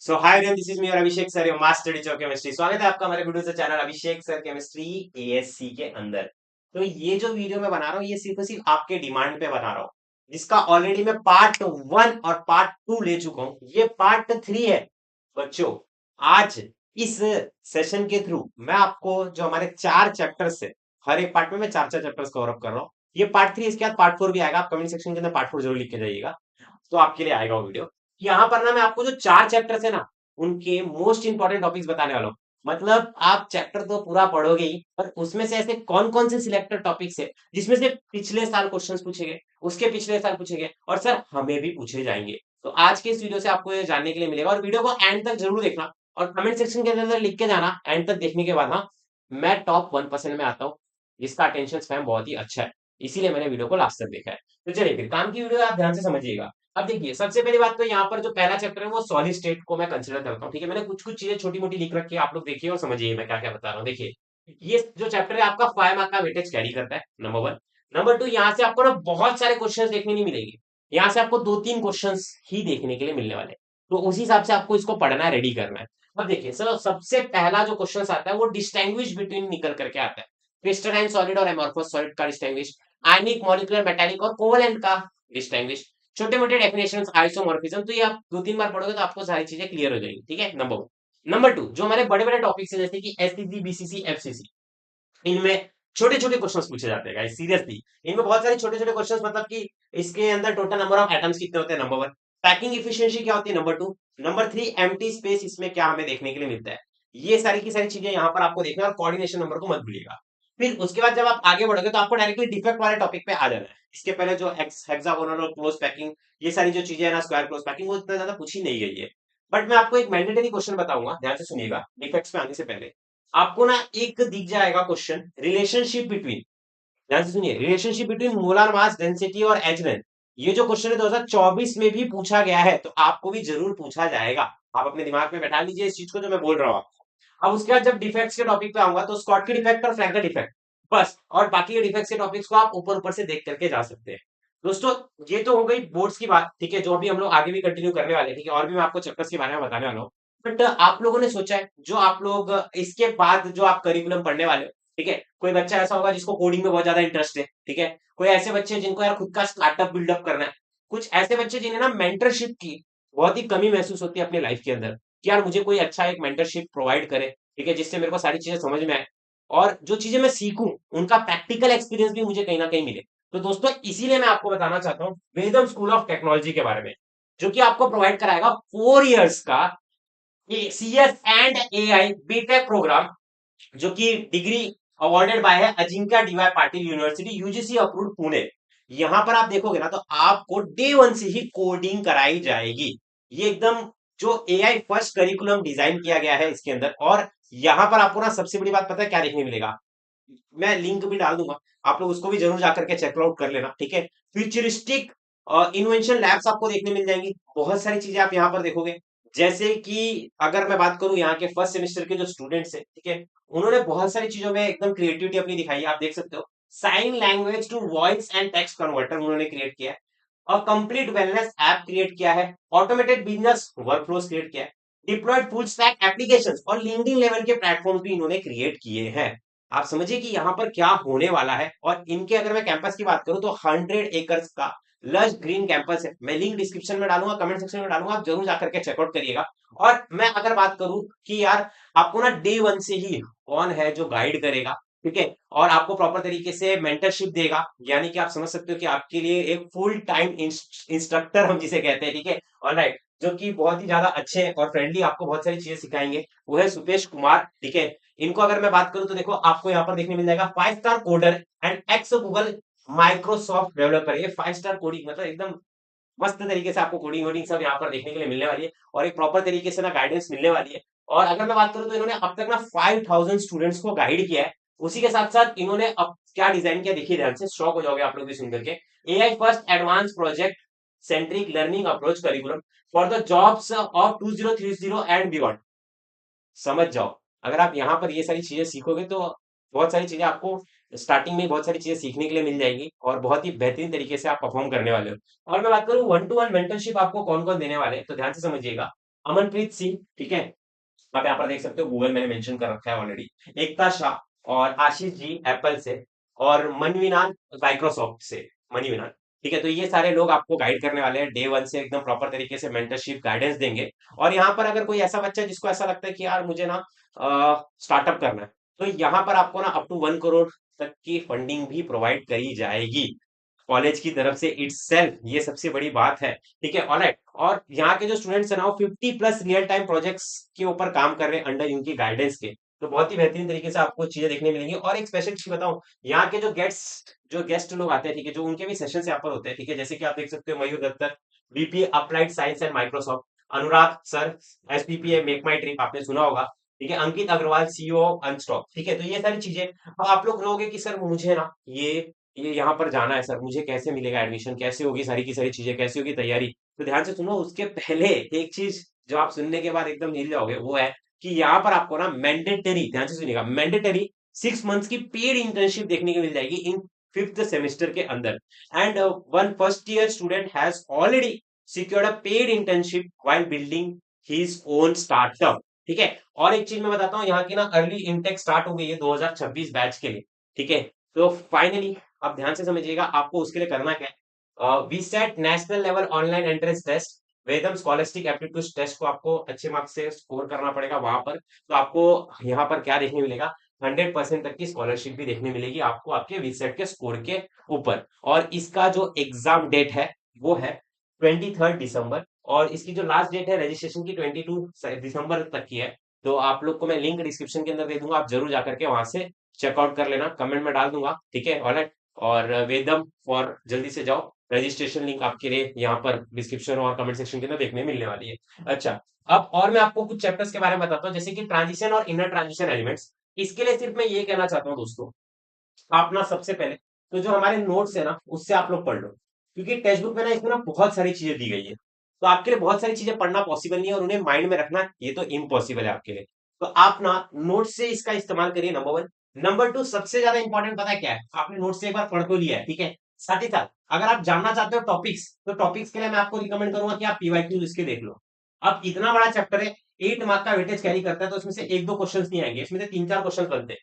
So hi everyone, this is me और Abhishek sir, your master teacher chemistry. स्वागत है आपका हमारे वीडियो से channel Abhishek sir chemistry ASC के अंदर। तो ये जो वीडियो मैं बना रहा हूँ ये सिर्फ और सिर्फ आपके डिमांड पे बना रहा हूँ, जिसका ऑलरेडी मैं पार्ट 1 और पार्ट 2 ले चुका हूँ। ये पार्ट 3 है बच्चों। आज इस सेशन के थ्रू मैं आपको जो हमारे 4 चैप्टर्स है, हर एक पार्ट में मैं 4 4 चैप्टर्स कवर अप कर रहा हूँ। ये पार्ट 3, इसके बाद पार्ट 4 भी आएगा। आप कमेंट सेक्शन के अंदर पार्ट 4 जरूर लिख के जाइएगा, तो आपके लिए आएगा वो वीडियो। यहाँ पर ना मैं आपको जो 4 चैप्टर्स है ना, उनके मोस्ट इंपॉर्टेंट टॉपिक्स बताने वाला हूँ। मतलब आप चैप्टर तो पूरा पढ़ोगे ही, पर उसमें से ऐसे कौन कौन से सिलेक्टेड टॉपिक्स है जिसमें से पिछले साल क्वेश्चंस पूछे गए, उसके पिछले साल पूछे गए, और सर हमें भी पूछे जाएंगे। तो आज के इस वीडियो से आपको ये जानने के लिए मिलेगा, और वीडियो को एंड तक जरूर देखना और कमेंट सेक्शन के अंदर लिख के जाना एंड तक देखने के बाद। हाँ, मैं टॉप 1% में आता हूँ जिसका अटेंशन स्पैम बहुत ही अच्छा है, इसीलिए मैंने वीडियो को लास्ट तक देखा है। तो चलिए फिर काम की वीडियो आप ध्यान से समझिएगा। अब देखिए, सबसे पहली बात तो यहाँ पर जो पहला चैप्टर है वो सॉलिड स्टेट को मैं कंसीडर करता हूँ। ठीक है, मैंने कुछ कुछ चीजें छोटी मोटी लिख रखी है, आप लोग देखिए और समझिए मैं क्या क्या बता रहा हूँ। देखिए, ये जो चैप्टर है आपका 5 मार्क का वेटेज कैरी करता है, नंबर 1। नंबर 2, यहाँ से आपको ना बहुत सारे क्वेश्चन देखने नहीं मिलेंगे। यहाँ से आपको 2 3 क्वेश्चन ही देखने के लिए मिलने वाले हैं। तो उसी हिसाब से आपको इसको पढ़ना है, रेडी करना है। अब देखिए सर, सबसे पहला जो क्वेश्चन आता है वो डिस्टिंग्विश बिटवीन निकल करके आता है। क्रिस्टलाइन सॉलिड और एमॉर्फस सॉलिड का डिस्टिंग्विश, आयनिक, मॉलिक्यूलर, मेटालिक और कोवलेंट का डिस्टिंग्विश, छोटे मोटे डेफिनेशन, आइसोमॉर्फिज्म। तो ये आप 2 3 बार पढ़ोगे तो आपको सारी चीजें क्लियर हो जाएंगी। ठीक है, नंबर 1। नंबर 2, जो हमारे बड़े बड़े टॉपिक्स है जैसे कि एससीसी, बीसीसी, एफसीसी, इनमें छोटे छोटे क्वेश्चंस पूछे जाते हैं गाइस, सीरियसली। इनमें बहुत सारे छोटे छोटे क्वेश्चंस, मतलब कि इसके अंदर टोटल नंबर ऑफ एटम्स कितने होते हैं, नंबर 1। पैकिंग इफिशिएंसी क्या होती है, नंबर 2। नंबर 3, एम्प्टी स्पेस, इसमें क्या हमें देखने के लिए मिलता है। ये सारी की सारी चीजें यहाँ पर आपको देखना है, और कोऑर्डिनेशन नंबर को मत भूलिएगा। फिर उसके बाद जब आप आगे बढ़ोगे तो आपको डायरेक्टली डिफेक्ट वाले टॉपिक पे आ जाना है। इसके पहले जो हेक्सागोनल और क्लोज पैकिंग, ये सारी जो चीजें है ना, स्क्वायर क्लोज पैकिंग, वो इतना ज्यादा पूछी नहीं गई है। बट मैं आपको एक मैंडेटरी क्वेश्चन बताऊंगा, ध्यान से सुनिएगा डिफेक्ट्स पे आने से पहले। आपको ना एक दिख जाएगा क्वेश्चन, रिलेशनशिप बिटवीन, ध्यान से सुनिए, relationship between molar mass density और एच लेंथ। ये जो क्वेश्चन है 2024 में भी पूछा गया है, तो आपको भी जरूर पूछा जाएगा। आप अपने दिमाग में बैठा लीजिए इस चीज को जो मैं बोल रहा हूँ आपको। अब उसके बाद जब डिफेक्ट्स के टॉपिक पे आऊंगा तो स्कॉट की डिफेक्ट और फ्रैंक का डिफेक्ट, बस। और बाकी के डिफेक्ट्स के टॉपिक्स को आप ऊपर ऊपर से देख करके जा सकते हैं। दोस्तों, ये तो हो गई बोर्ड्स की बात, ठीक है, जो अभी हम लोग आगे भी कंटिन्यू करने वाले हैं। ठीक है, और भी मैं आपको चैप्टर्स के बारे में बताने वाला हूँ। बट आप लोगों ने सोचा है जो आप लोग इसके बाद जो आप करिकुलम पढ़ने वाले हो, ठीक है, कोई बच्चा ऐसा होगा जिसको कोडिंग में बहुत ज्यादा इंटरेस्ट है, ठीक है, कोई ऐसे बच्चे जिनको यार खुद का स्टार्टअप बिल्डअप करना है, कुछ ऐसे बच्चे जिन्हें ना मेंटरशिप की बहुत ही कमी महसूस होती है अपनी लाइफ के अंदर, कि यार मुझे कोई अच्छा एक मेंटरशिप प्रोवाइड करे, ठीक है, जिससे मेरे को सारी चीजें समझ में आए, और जो चीजें मैं सीखूं उनका प्रैक्टिकल एक्सपीरियंस भी मुझे कहीं ना कहीं मिले। तो दोस्तों, इसीलिए मैं आपको बताना चाहता हूँ वेदम स्कूल ऑफ टेक्नोलॉजी के बारे में, जो कि आपको प्रोवाइड कराएगा 4 इयर्स का CS and AI BTech programme, जो कि डिग्री अवॉर्डेड बाय है Ajinkya DY Patil university, UGC approved Pune. यहां पर आप देखोगे ना तो आपको डे 1 से ही कोडिंग कराई जाएगी। ये एकदम जो AI फर्स्ट करिकुलम डिजाइन किया गया है इसके अंदर। और यहाँ पर आपको ना सबसे बड़ी बात पता है क्या देखने मिलेगा, मैं लिंक भी डाल दूंगा, आप लोग उसको भी जरूर जाकर के चेकआउट कर लेना। ठीक है, फ्यूचरिस्टिक इन्वेंशन लैब्स आपको देखने मिल जाएंगी, बहुत सारी चीजें आप यहाँ पर देखोगे। जैसे कि अगर मैं बात करूं यहाँ के फर्स्ट सेमेस्टर के जो स्टूडेंट्स हैं, ठीक है, उन्होंने बहुत सारी चीजों में एकदम क्रिएटिविटी अपनी दिखाई है, आप देख सकते हो। Sign language to voice and text converter उन्होंने क्रिएट किया है, और कंप्लीट वेलनेस ऐप क्रिएट किया है, ऑटोमेटेड बिजनेस वर्कफ्लोस क्रिएट किया है, डिप्लॉयड फुल स्टैक एप्लीकेशंस और लिंक्डइन लेवल के प्लेटफॉर्म्स भी इन्होंने क्रिएट किए हैं। आप समझिए कि यहाँ पर क्या होने वाला है। और इनके अगर मैं कैंपस की बात करूं तो 100 एकर्स का लश ग्रीन कैंपस है। मैं लिंक डिस्क्रिप्शन में डालूंगा, कमेंट सेक्शन में डालूंगा, आप जरूर जाकर के चेकआउट करिएगा। और मैं अगर बात करूं कि यार आपको ना डे 1 से ही कौन है जो गाइड करेगा, ठीक है, और आपको प्रॉपर तरीके से मेंटरशिप देगा, यानी कि आप समझ सकते हो कि आपके लिए एक फुल टाइम इंस्ट्रक्टर हम जिसे कहते हैं, ठीक है, ऑलराइट, जो कि बहुत ही ज्यादा अच्छे और फ्रेंडली आपको बहुत सारी चीजें सिखाएंगे, वो है सुपेश कुमार। ठीक है, इनको अगर मैं बात करूं तो देखो आपको यहाँ पर देखने मिल जाएगा 5 star coder and x Google Microsoft developer. ये 5 स्टार कोडिंग, मतलब एकदम मस्त तरीके से आपको कोडिंग वोडिंग सब यहाँ पर देखने के लिए मिलने वाली है, और एक प्रॉपर तरीके से ना गाइडेंस मिलने वाली है। और अगर मैं बात करूं तो इन्होंने अब तक ना 5000 स्टूडेंट्स को गाइड किया है। उसी के साथ साथ इन्होंने अब क्या डिजाइन किया, देखिए ध्यान से, शॉक हो जाओगे आप लोग भी सुन करके। AI first advance project centric learning approach curriculum for the jobs of 2030 and beyond. समझ जाओ, अगर आप यहाँ पर ये सारी चीजें सीखोगे तो बहुत सारी चीजें आपको स्टार्टिंग में बहुत सारी चीजें सीखने के लिए मिल जाएंगी, और बहुत ही बेहतरीन तरीके से आप परफॉर्म करने वाले हो। और मैं बात करूँ 1 to 1 मेंटरशिप आपको कौन कौन देने वाले हैं, तो ध्यान से समझिएगा। अमनप्रीत सिंह, ठीक है, आप यहाँ पर देख सकते हो, गूगल मैंने मेंशन कर रखा है ऑलरेडी। एकता शाह और आशीष जी एप्पल से, और मनवीनान माइक्रोसॉफ्ट से, मनवीनान, ठीक है। तो ये सारे लोग आपको गाइड करने वाले हैं, डे वन से एकदम प्रॉपर तरीके से मेंटरशिप गाइडेंस देंगे। और यहाँ पर अगर कोई ऐसा बच्चा है जिसको ऐसा लगता है कि यार मुझे ना स्टार्टअप करना है, तो यहाँ पर आपको ना अप टू 1 करोड़ तक की फंडिंग भी प्रोवाइड करी जाएगी कॉलेज की तरफ से इटसेल्फ, ये सबसे बड़ी बात है, ठीक है। ऑलराइट, और यहाँ के जो स्टूडेंट्स है ना, वो 50+ रियल टाइम प्रोजेक्ट्स के ऊपर काम कर रहे हैं अंडर इनकी गाइडेंस के। तो बहुत ही बेहतरीन तरीके से आपको चीजें देखने मिलेंगी। और एक स्पेशल चीज बताऊं, यहाँ के जो गेस्ट लोग आते हैं, ठीक है, जो उनके भी सेशन यहाँ पर होते हैं, ठीक है, जैसे कि आप देख सकते हो Mayur Dattar, BP applied science and Microsoft, Anurag sir, SPPA MakeMyTrip आपने सुना होगा, ठीक है, अंकित अग्रवाल सीईओ अनस्टॉप, ठीक है। तो ये सारी चीजें, अब आप लोग कहोगे कि सर मुझे ना ये यहाँ पर जाना है सर, मुझे कैसे मिलेगा एडमिशन, कैसे होगी सारी की सारी चीजें, कैसे होगी तैयारी। तो ध्यान से सुनो, उसके पहले एक चीज जो आप सुनने के बाद एकदम हिल जाओगे, वो है कि यहाँ पर आपको ना मैंडेटरी, ध्यान से सुनिएगा, मैंडेटरी 6 मंथ्स की पेड इंटर्नशिप देखने को मिल जाएगी इन फिफ्थ सेमेस्टर के अंदर। And one first year student has already secured a paid internship while building his own startup, ठीक है। और एक चीज मैं बताता हूँ, यहाँ की ना अर्ली इनटेक स्टार्ट हो गई है 2026 बैच के लिए, ठीक है। तो फाइनली आप ध्यान से समझिएगा, आपको उसके लिए करना क्या है, VSAT national level online entrance test, Vedam scholastic aptitude test को आपको अच्छे मार्क्स से स्कोर करना पड़ेगा वहां पर। तो आपको यहाँ पर क्या देखने मिलेगा, 100% तक की स्कॉलरशिप भी देखने मिलेगी आपको आपके वीसेट के स्कोर के ऊपर। और इसका जो एग्जाम डेट है वो है 23 दिसंबर, और इसकी जो लास्ट डेट है रजिस्ट्रेशन की 22 दिसंबर तक की है। तो आप लोग को मैं लिंक डिस्क्रिप्शन के अंदर दे दूंगा, आप जरूर जाकर के वहां से चेकआउट कर लेना, कमेंट में डाल दूंगा, ठीक है। ऑलराइट, और वेदम फॉर जल्दी से जाओ, रजिस्ट्रेशन लिंक आपके लिए यहाँ पर डिस्क्रिप्शन और कमेंट सेक्शन के अंदर देखने मिलने वाली है। अच्छा, अब और मैं आपको कुछ चैप्टर्स के बारे में बताता हूँ, जैसे कि ट्रांजिशन और इनर ट्रांजिशन एलिमेंट्स। इसके लिए सिर्फ मैं ये कहना चाहता हूँ दोस्तों, आप ना सबसे पहले तो जो हमारे नोट्स है ना, उससे आप लोग पढ़ लो, क्योंकि टेक्स्ट बुक में ना इसमें ना बहुत सारी चीजें दी गई है। तो आपके लिए बहुत सारी चीजें पढ़ना पॉसिबल नहीं है, और उन्हें माइंड में रखना ये तो इम्पॉसिबल है आपके लिए। तो आप ना नोट से इसका इस्तेमाल करिए, नंबर वन। नंबर टू, सबसे ज्यादा इंपॉर्टेंट पता है क्या है, आपने नोट से एक बार पढ़ तो लिया है, ठीक है। साथ ही साथ अगर आप जानना चाहते हो टॉपिक्स, तो टॉपिक्स के लिए मैं आपको रिकमेंड करूंगा कि आप पीवाईक्यू इसके देख लो। अब इतना बड़ा चैप्टर है, 8 मार्क का वेटेज कैरी करता है, तो इसमें से एक दो क्वेश्चन नहीं आएंगे, इसमें से 3-4 क्वेश्चन बनते हैं।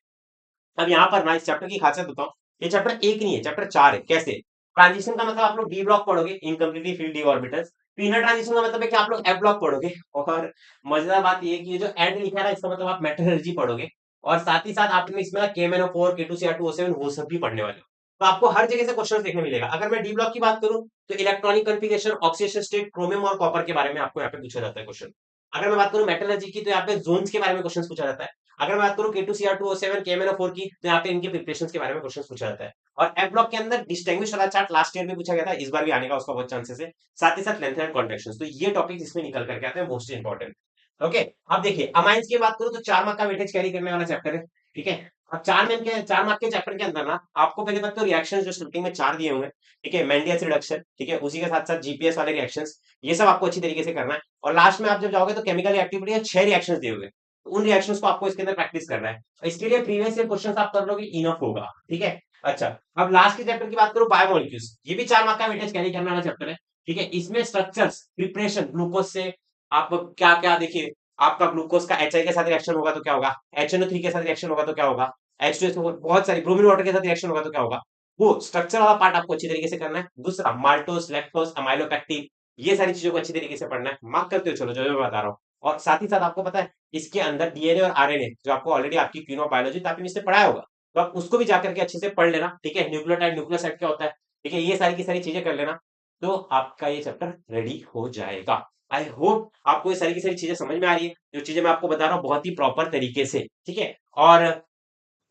अब यहाँ पर ना इस चैप्टर की खासियत बताऊं, ये चैप्टर एक नहीं है, चैप्टर 4 है। कैसे? ट्रांजिशन का मतलब आप लोग डी ब्लॉक पढ़ोगे, incompletely field D orbitals. Inner transition का मतलब है कि आप लोग एफ ब्लॉक पढ़ोगे। और मजेदार बात ये है कि ये जो एड लिखा है ना, इसका मतलब आप मेटलर्जी पढ़ोगे। और साथ ही साथ आपने इसमें KMnO4, K2Cr2O7 वो सब भी पढ़ने वाले हो। तो आपको हर जगह से क्वेश्चन देखने मिलेगा। अगर मैं डी ब्लॉक की बात करूं, तो electronic configuration, oxidation state, chromium और कॉपर के बारे में आपको यहाँ पे पूछा जाता है क्वेश्चन। अगर मैं बात करूं मेटलर्जी की, तो यहाँ पे जोन्स के बारे में क्वेश्चन पूछा जाता है। अगर मैं बात करूं K2Cr2O7, KMnO4 की, तो यहाँ पे इनके प्रिपरेशन के बारे में क्वेश्चन पूछा जाता है। और एफ ब्लॉक के अंदर डिस्टिंग्विश वाला चार्ट लास्ट ईयर में पूछा गया था, इस बार भी आने का उसका बहुत चांसेस है। साथ ही साथ लेंथ एंड कॉन्ट्रेक्शन, तो ये टॉपिक इसमें निकल करके आते हैं मोस्ट इंपॉर्टेंट। ओके, अब देखिए अमाइंस की बात करूं, तो 4 मार्क का वेटेज कैरी करने वाला चैप्टर है, ठीक है। अब 4 मार्क के चैप्टर के अंदर ना आपको पहले तक तो रिएक्शन जो स्टार्टिंग में 4 दिए होंगे, ठीक है, मेंडियस रिडक्शन, ठीक है, उसी के साथ साथ जीपीएस वाले रिएक्शंस, ये सब आपको अच्छी तरीके से करना है। और लास्ट में आप जब जाओगे तो केमिकल एक्टिविटी है, 6 रिएक्शंस दिए हुए, तो उन रिएक्शंस को आपको इसके अंदर प्रैक्टिस करना है। इसके लिए प्रीवियस ईयर क्वेश्चंस आप कर लोगे, इनफ होगा, ठीक है। अच्छा, अब लास्ट के चैप्टर की बात करूं, बायोमोलिक्यूल्स, ये भी 4 मार्क का वेटेज कैरी करने वाला चैप्टर है, ठीक है। इसमें स्ट्रक्चर्स, प्रिपरेशन, ग्लूकोज से आप क्या क्या, देखिए आपका ग्लूकोज का HI के साथ रिएक्शन होगा तो क्या होगा, HNO3 के साथ रिएक्शन होगा तो क्या होगा, H2SO4, बहुत सारी ब्रोमीन वाटर के साथ रिएक्शन होगा तो क्या होगा, वो स्ट्रक्चर वाला पार्ट आपको अच्छी तरीके से करना है। दूसरा माल्टोस, लैक्टोस, अमाइलोपेक्टिन, ये सारी चीजों को अच्छी तरीके से पढ़ना है। मार्क करते हो चलो, जो मैं बता रहा हूँ। और साथ ही साथ आपको पता है, इसके अंदर डीएनए और आरएनए, जो आपको ऑलरेडी आपकी क्वीन ऑफ बायोलॉजी, तो आपने इससे पढ़ाया होगा, तो आप उसको भी जाकर के अच्छे से पढ़ लेना, ठीक है। न्यूक्लियोटाइड, न्यूक्लियोसाइड क्या होता है, ठीक है, ये सारी की सारी चीजें कर लेना, तो आपका ये चैप्टर रेडी हो जाएगा। आई होप आपको ये सारी की सारी चीजें समझ में आ रही है, जो चीजें मैं आपको बता रहा हूँ बहुत ही प्रॉपर तरीके से, ठीक है। और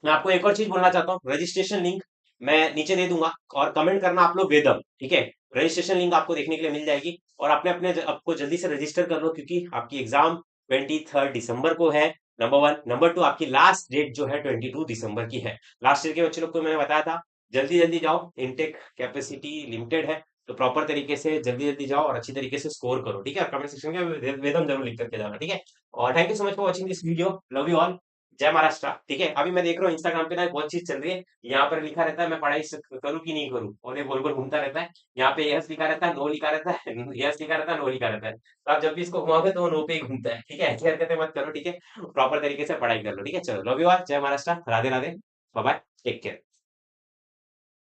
मैं आपको एक और चीज बोलना चाहता हूँ, रजिस्ट्रेशन लिंक मैं नीचे दे दूंगा, और कमेंट करना आप लोग वेदम, ठीक है। रजिस्ट्रेशन लिंक आपको देखने के लिए मिल जाएगी, और आपने अपने आपको जल्दी से रजिस्टर कर लो, क्योंकि आपकी एग्जाम 23 दिसंबर को है, नंबर वन। नंबर टू, आपकी लास्ट डेट जो है 22 दिसंबर की है। लास्ट ईयर के बच्चे लोग को मैंने बताया था, जल्दी जल्दी जाओ, इनटेक कैपेसिटी लिमिटेड है, तो प्रॉपर तरीके से जल्दी जल्दी जाओ और अच्छी तरीके से स्कोर करो, ठीक है। कमेंट सेक्शन में वेदम जरूर लिख करके जाना, ठीक है। और thank you so much for watching this video, love you all. जय महाराष्ट्र। ठीक है, अभी मैं देख रहा हूँ इंस्टाग्राम पे ना एक बहुत चीज चल रही है। यहाँ पर लिखा रहता है मैं पढ़ाई करूँ कि नहीं करूँ, और ये गोल गोल घूमता रहता है। यहाँ पे यस लिखा रहता है, नो लिखा रहता है, यस लिखा रहता है, नो लिखा रहता है। तो आप जब भी इसको घुमाओगे तो वो नो पे ही घूमता है। ठीक है, ऐसी हरकतें मत करो। ठीक है, प्रॉपर तरीके से पढ़ाई कर लो। ठीक है, चलो लव यू ऑल, जय Maharashtra, Radhe Radhe, bye bye, take care.